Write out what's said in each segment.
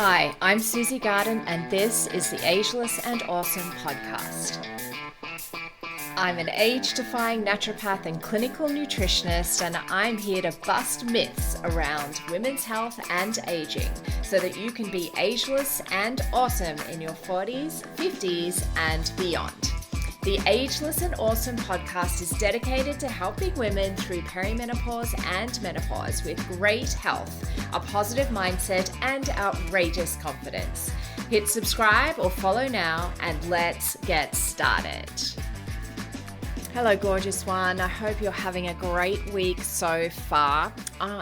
Hi, I'm Susie Garden, and this is the Ageless and Awesome podcast. I'm an age-defying naturopath and clinical nutritionist, and I'm here to bust myths around women's health and aging so that you can be ageless and awesome in your 40s, 50s, and beyond. The Ageless and Awesome podcast is dedicated to helping women through perimenopause and menopause with great health, a positive mindset, and outrageous confidence. Hit subscribe or follow now, and let's get started. Hello, gorgeous one. I hope you're having a great week so far.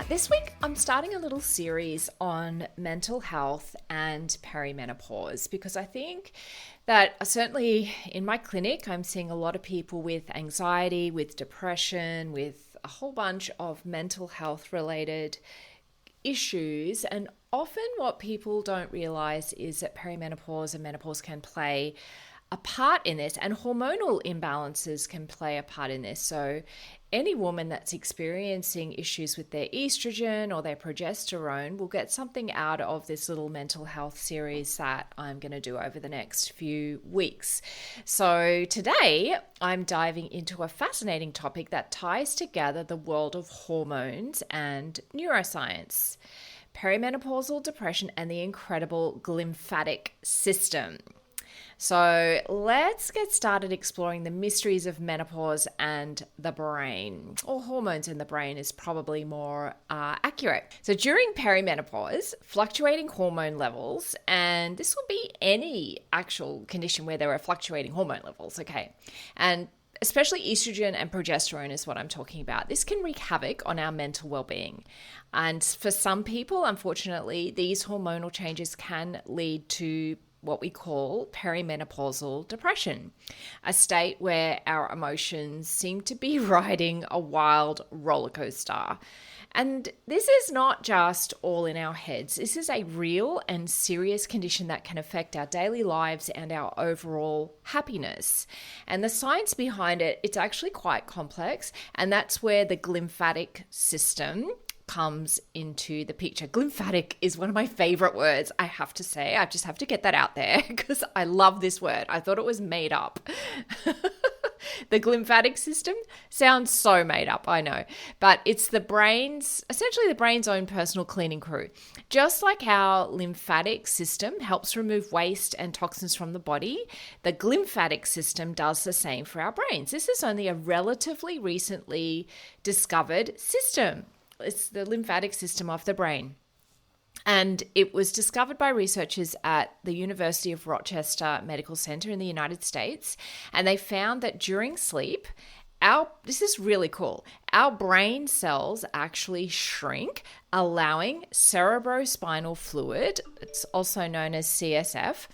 This week, I'm starting a little series on mental health and perimenopause because I think that certainly in my clinic, I'm seeing a lot of people with anxiety, with depression, with a whole bunch of mental health related issues. And often what people don't realize is that perimenopause and menopause can play a part in this, and hormonal imbalances can play a part in this. So any woman that's experiencing issues with their estrogen or their progesterone will get something out of this little mental health series that I'm going to do over the next few weeks. So today I'm diving into a fascinating topic that ties together the world of hormones and neuroscience, perimenopausal depression, and the incredible glymphatic system. So let's get started exploring the mysteries of menopause and the brain, or hormones in the brain is probably more accurate. So during perimenopause, fluctuating hormone levels, and this will be any actual condition where there are fluctuating hormone levels, okay? And especially estrogen and progesterone is what I'm talking about. This can wreak havoc on our mental well-being. And for some people, unfortunately, these hormonal changes can lead to what we call perimenopausal depression, a state where our emotions seem to be riding a wild roller coaster. And this is not just all in our heads. This is a real and serious condition that can affect our daily lives and our overall happiness. And the science behind it, it's actually quite complex, and that's where the glymphatic system comes into the picture. Glymphatic is one of my favorite words, I have to say. I just have to get that out there because I love this word. I thought it was made up. The glymphatic system sounds so made up, I know, but it's essentially the brain's own personal cleaning crew. Just like our lymphatic system helps remove waste and toxins from the body, the glymphatic system does the same for our brains. This is only a relatively recently discovered system. It's the lymphatic system of the brain. And it was discovered by researchers at the University of Rochester Medical Center in the United States. And they found that during sleep, this is really cool, our brain cells actually shrink, allowing cerebrospinal fluid, it's also known as CSF,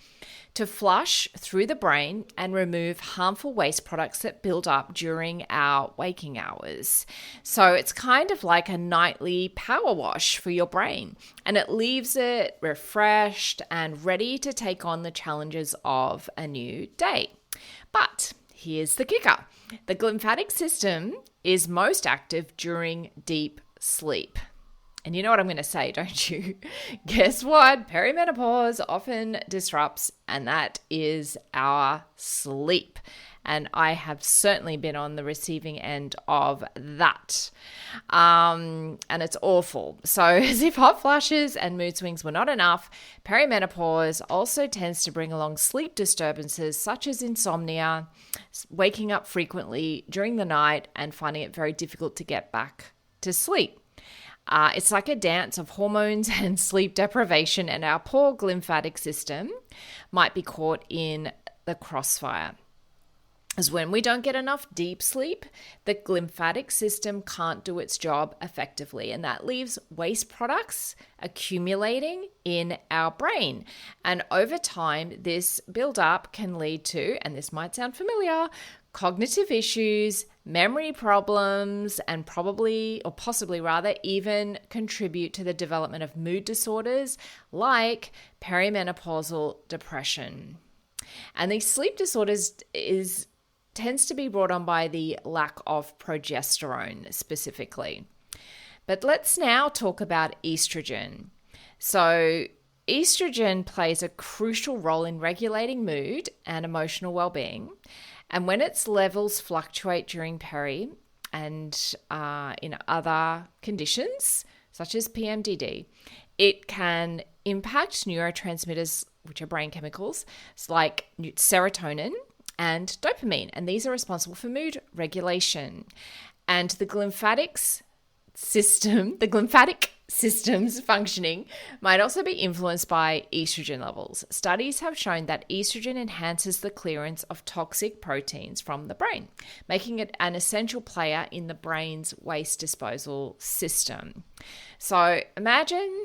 to flush through the brain and remove harmful waste products that build up during our waking hours. So it's kind of like a nightly power wash for your brain, and it leaves it refreshed and ready to take on the challenges of a new day. But here's the kicker. The glymphatic system is most active during deep sleep. And you know what I'm going to say, don't you? Guess what? Perimenopause often disrupts, and that is our sleep. And I have certainly been on the receiving end of that. And it's awful. So as if hot flashes and mood swings were not enough, perimenopause also tends to bring along sleep disturbances such as insomnia, waking up frequently during the night, and finding it very difficult to get back to sleep. It's like a dance of hormones and sleep deprivation, and our poor glymphatic system might be caught in the crossfire. As when we don't get enough deep sleep, the glymphatic system can't do its job effectively, and that leaves waste products accumulating in our brain. And over time, this buildup can lead to, and this might sound familiar, cognitive issues, memory problems, and possibly even contribute to the development of mood disorders like perimenopausal depression. And these sleep disorders tends to be brought on by the lack of progesterone specifically. But let's now talk about estrogen. So estrogen plays a crucial role in regulating mood and emotional well-being. And when its levels fluctuate during peri and in other conditions, such as PMDD, it can impact neurotransmitters, which are brain chemicals, like serotonin and dopamine. And these are responsible for mood regulation. And the glymphatic system's functioning might also be influenced by estrogen levels. Studies have shown that estrogen enhances the clearance of toxic proteins from the brain, making it an essential player in the brain's waste disposal system. So imagine,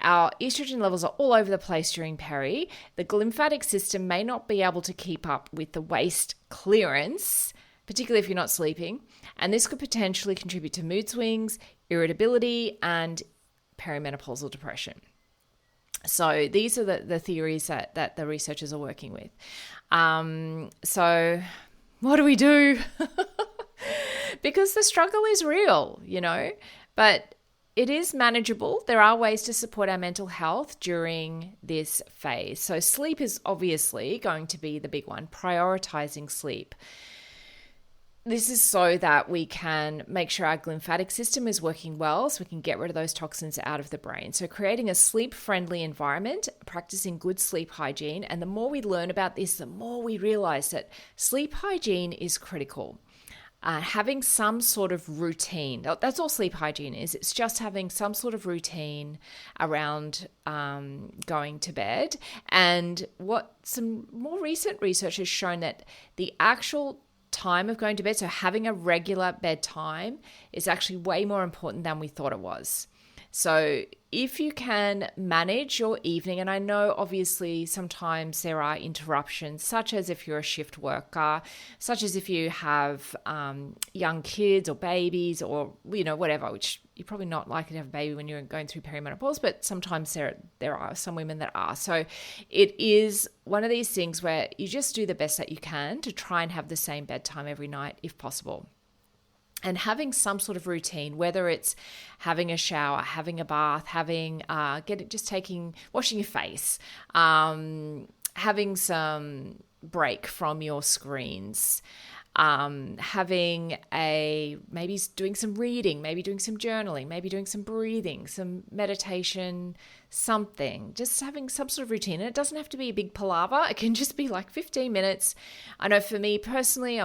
our estrogen levels are all over the place during peri. The glymphatic system may not be able to keep up with the waste clearance, particularly if you're not sleeping, and this could potentially contribute to mood swings, irritability, and perimenopausal depression. So these are the theories that the researchers are working with. So what do we do? Because the struggle is real, but it is manageable. There are ways to support our mental health during this phase. So sleep is obviously going to be the big one, prioritizing sleep. This is so that we can make sure our glymphatic system is working well, so we can get rid of those toxins out of the brain. So creating a sleep-friendly environment, practicing good sleep hygiene, and the more we learn about this, the more we realize that sleep hygiene is critical. Having some sort of routine, that's all sleep hygiene is. It's just having some sort of routine around going to bed. And what some more recent research has shown that the actual time of going to bed, so having a regular bedtime, is actually way more important than we thought it was. So if you can manage your evening, and I know obviously sometimes there are interruptions, such as if you're a shift worker, such as if you have young kids or babies or, whatever, which you're probably not likely to have a baby when you're going through perimenopause, but sometimes there are some women that are. So it is one of these things where you just do the best that you can to try and have the same bedtime every night if possible. And having some sort of routine, whether it's having a shower, having a bath, washing your face, having some break from your screens, maybe doing some reading, maybe doing some journaling, maybe doing some breathing, some meditation, something, just having some sort of routine. And it doesn't have to be a big palaver. It can just be like 15 minutes. I know for me personally,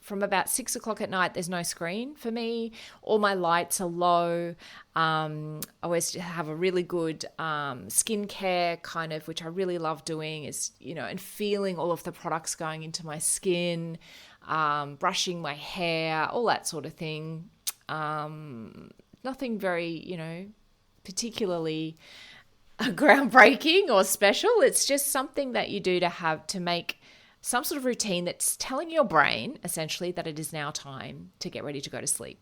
from about 6 o'clock at night, there's no screen for me. All my lights are low. I always have a really good skincare kind of, which I really love doing is, and feeling all of the products going into my skin, brushing my hair, all that sort of thing. Nothing very, particularly groundbreaking or special. It's just something that you do to make some sort of routine that's telling your brain, essentially, that it is now time to get ready to go to sleep.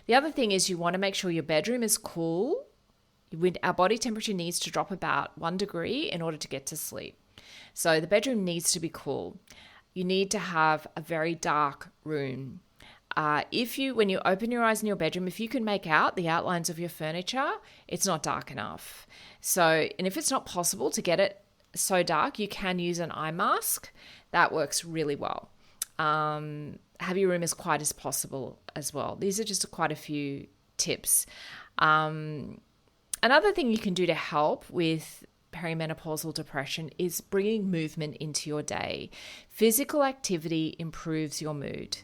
The other thing is you want to make sure your bedroom is cool. Our body temperature needs to drop about 1 degree in order to get to sleep. So the bedroom needs to be cool. You need to have a very dark room. When you open your eyes in your bedroom, if you can make out the outlines of your furniture, it's not dark enough. And if it's not possible to get it so dark, you can use an eye mask. That works really well. Have your room as quiet as possible as well. These are just quite a few tips. Another thing you can do to help with perimenopausal depression is bringing movement into your day. Physical activity improves your mood.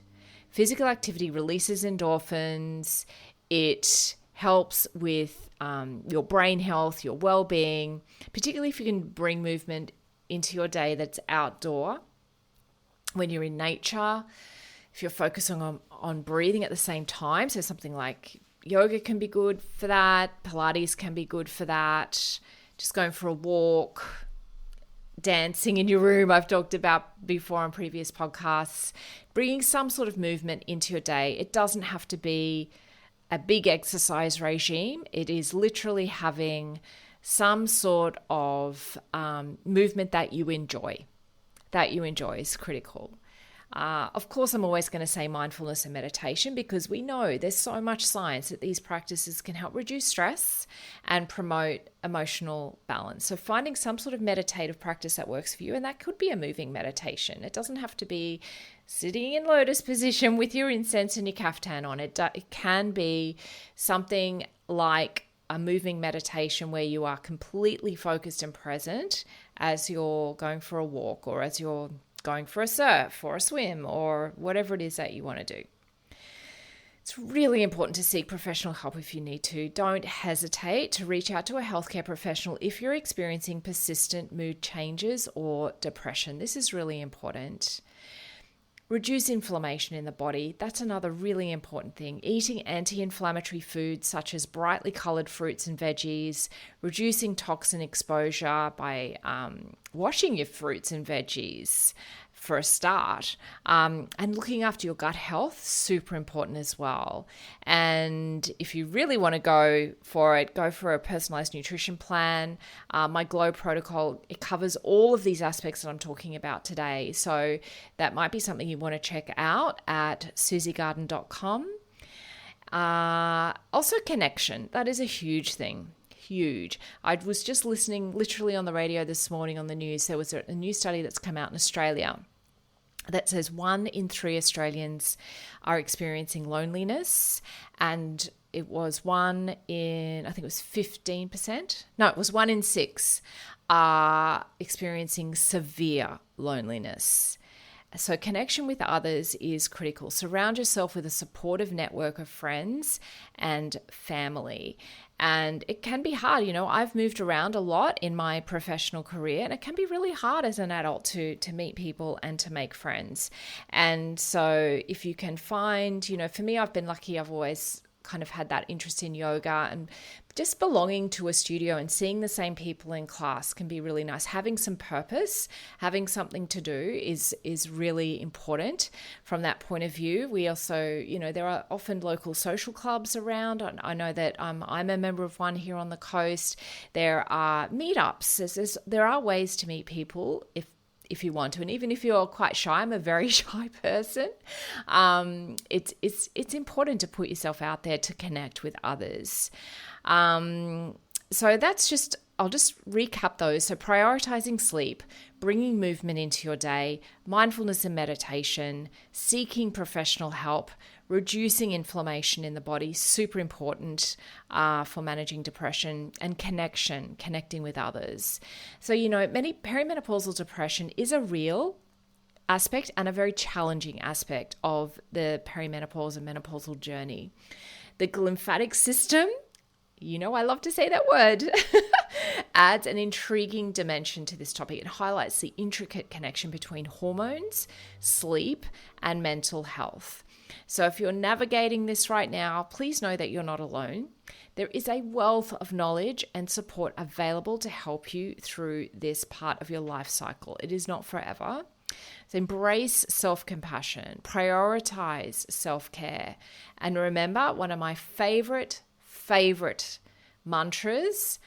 Physical activity releases endorphins. It helps with your brain health, your well-being, particularly if you can bring movement into your day that's outdoor. When you're in nature, if you're focusing on breathing at the same time, so something like yoga can be good for that, Pilates can be good for that, just going for a walk, dancing in your room, I've talked about before on previous podcasts, bringing some sort of movement into your day. It doesn't have to be a big exercise regime. It is literally having some sort of movement that you enjoy is critical. Of course, I'm always going to say mindfulness and meditation because we know there's so much science that these practices can help reduce stress and promote emotional balance. So finding some sort of meditative practice that works for you, and that could be a moving meditation. It doesn't have to be sitting in lotus position with your incense and your kaftan on. It can be something like a moving meditation where you are completely focused and present as you're going for a walk or as you're going for a surf or a swim or whatever it is that you want to do. It's really important to seek professional help if you need to. Don't hesitate to reach out to a healthcare professional if you're experiencing persistent mood changes or depression. This is really important. Reduce inflammation in the body. That's another really important thing. Eating anti-inflammatory foods such as brightly colored fruits and veggies, reducing toxin exposure by washing your fruits and veggies for a start, and looking after your gut health, super important as well. And if you really want to go for it, go for a personalized nutrition plan. My GLOW protocol, it covers all of these aspects that I'm talking about today. So that might be something you want to check out at susiegarden.com. Also connection, that is a huge thing. Huge. I was just listening literally on the radio this morning on the news. There was a new study that's come out in Australia that says 1 in 3 Australians are experiencing loneliness, and it was 1 in, I think it was 15%. No, it was 1 in 6 are experiencing severe loneliness. So connection with others is critical. Surround yourself with a supportive network of friends and family. And it can be hard. You know, I've moved around a lot in my professional career, and it can be really hard as an adult to meet people and to make friends. And so if you can find, you know, for me, I've been lucky. I've always kind of had that interest in yoga, and just belonging to a studio and seeing the same people in class can be really nice. Having some purpose, having something to do is really important from that point of view. We also, you know, there are often local social clubs around. I know that I'm a member of one here on the coast. There are meetups. There are ways to meet people if you want to. And even if you're quite shy, I'm a very shy person, it's important to put yourself out there to connect with others. So that's just, I'll just recap those. So prioritizing sleep, bringing movement into your day, mindfulness and meditation, seeking professional help, reducing inflammation in the body, super important for managing depression, and connecting with others. So, you know, perimenopausal depression is a real aspect and a very challenging aspect of the perimenopause and menopausal journey. The glymphatic system, you know, I love to say that word, adds an intriguing dimension to this topic. It highlights the intricate connection between hormones, sleep, and mental health. So if you're navigating this right now, please know that you're not alone. There is a wealth of knowledge and support available to help you through this part of your life cycle. It is not forever. So embrace self-compassion, prioritize self-care, and remember, one of my favorite mantras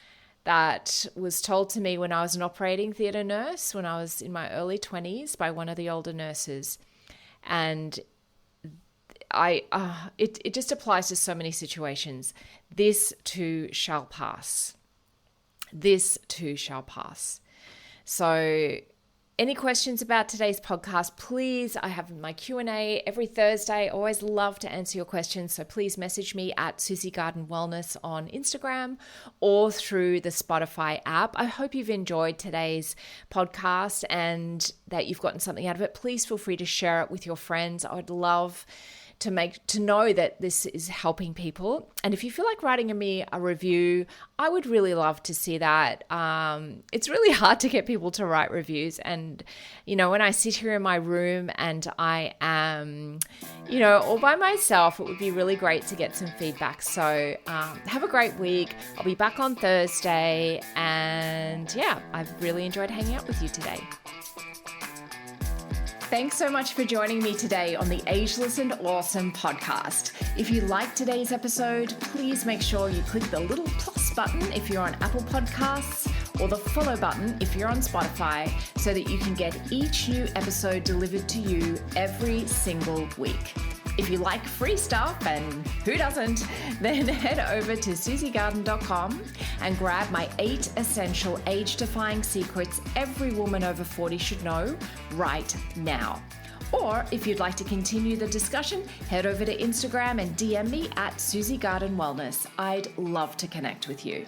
that was told to me when I was an operating theatre nurse when I was in my early 20s by one of the older nurses. And it just applies to so many situations. This too shall pass. This too shall pass. So any questions about today's podcast, please, I have my Q&A every Thursday. I always love to answer your questions. So please message me at Susie Garden Wellness on Instagram or through the Spotify app. I hope you've enjoyed today's podcast and that you've gotten something out of it. Please feel free to share it with your friends. I would love to know that this is helping people. And if you feel like writing me a review, I would really love to see that. It's really hard to get people to write reviews. And, you know, when I sit here in my room and I am, you know, all by myself, it would be really great to get some feedback. So have a great week. I'll be back on Thursday. And yeah, I've really enjoyed hanging out with you today. Thanks so much for joining me today on the Ageless and Awesome podcast. If you liked today's episode, please make sure you click the little plus button if you're on Apple Podcasts, or the follow button if you're on Spotify so that you can get each new episode delivered to you every single week. If you like free stuff, and who doesn't, then head over to susiegarden.com and grab my 8 essential age-defying secrets every woman over 40 should know right now. Or if you'd like to continue the discussion, head over to Instagram and DM me at Susie Garden Wellness. I'd love to connect with you.